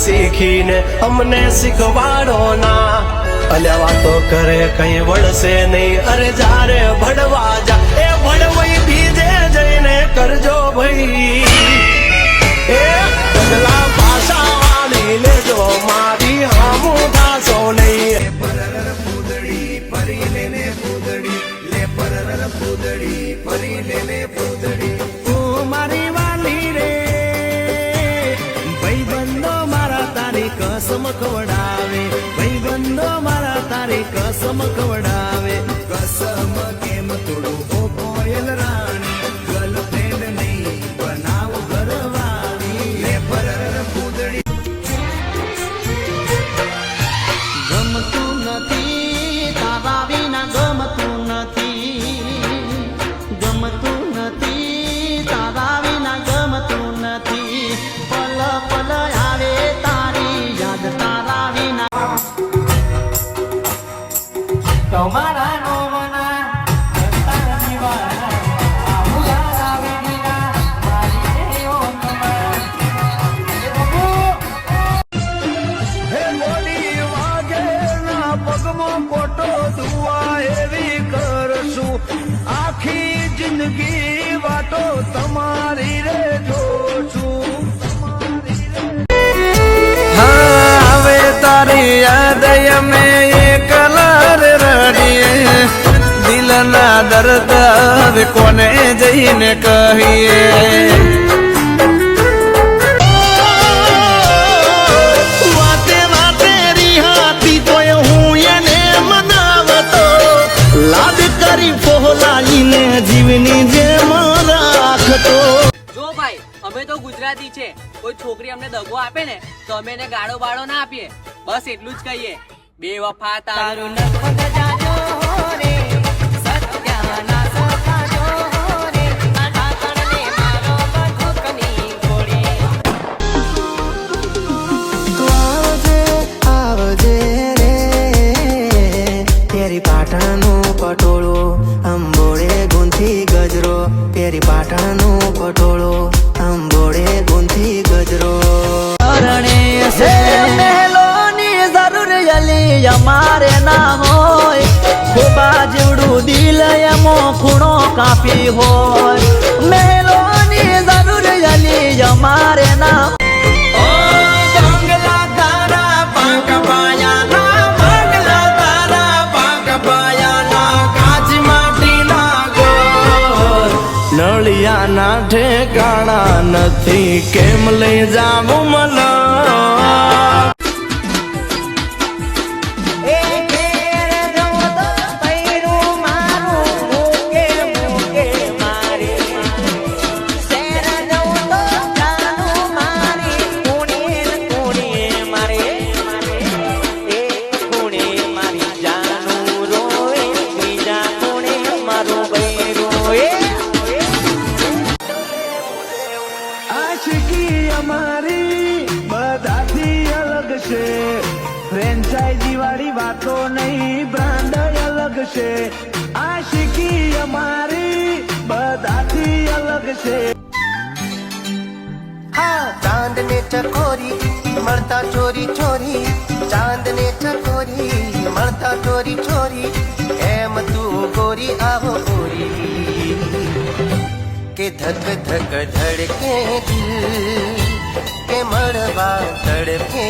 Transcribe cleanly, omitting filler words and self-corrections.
શીખીને અમને શીખવાડો ના. અલ્યા વાતો કરે કઈ વળશે નહીં. અરે જારે ભણવા જા એ ભણવાઈ બીજે જઈને કરજો ભાઈ. એ પગલા ભાષા વાળી લેજો મારી હામું થાશો નહીં. પૂદડી પરી લેને પૂદડી લે પરર પૂદડી પરી લેને પૂદડી. તું મારી વાલી રે ભાઈ બંધો મારા તારી કસમ ખવડાવે. ભાઈ બંધો મારા તારી કસમ ખવડાવે. કસમ કેમ તોડું ઓ કોયલ રાણી. ગર્લફ્રેન્ડ નહીં બનાવ ઘરવાળી લે પરર પૂદડી. ગમતું નથી તારા વિના ગમતું નથી. ગમતું નથી તારા વિના ગમતું નથી. પલ પલ આવે તારી યાદ તારા વિના. તમારા નોમના તારા દીવાના આવું યાદ આવે દીના મારી ઓનમાં. હે મોડી વાગે ના પગમાં કોટો દુઆ એવી કરશું. આખી જિંદગી વાતો તમારી રે જોશું. હા હવે તારી યાદ અમે એકલા રડીએ. દિલના દર્દ હવે કોને જઈને કહીએ. વાતે વાતે રિહાતી તોય હું એને મનાવતો. લાડ કરી ફોલાઈને જીવની જેમ રાખતો. જો ભાઈ અમે તો ગુજરાતી છે. કોઈ છોકરી અમને દગો આપે ને તો અમે એને ગાળો બાળો ના આપીએ. બસ એટલું જ કહીએ. બે વફા તારું નખત જાજો રે સત્યાના સખાજો રે. આના કણને મારો બટુકની ગોળી. આવજે આવજે રે પેરી પાટણનું પટોળું અંબોળે ગુંથી ગજરો. પેરી પાટણનું પટોળું અંબોળે ગુંથી ગજરો. રણે છે મહેલોની જરૂર યલી અમારે ના હોય. ખોબા જેવડું દિલ એમો ખૂણો કાપી હોય. મહેલોની જરૂર યલી અમારે ના. બંગલા તારા પાંક પાયાના બંગલા તારા પાંક પાયાના કાચ માટીના ઘર. નળિયાના ઠેકાણા નથી કેમ લઈ જાવું મલા. આશિકી અમારી બધાથી અલગ છે. ફ્રેન્ચાઇઝી વાળી વાતો નહીં બ્રાન્ડ અલગ છે. આશિકી અમારી બધાથી અલગ છે. હા ચાંદ ને ચકોરી મળતા ચોરી ચોરી. ચાંદ ને ચકોરી મળતા ચોરી ચોરી. એમ તું ગોરી આવો ગોરી કે ધક ધક ધડકે દિલ કે મળવા તડકે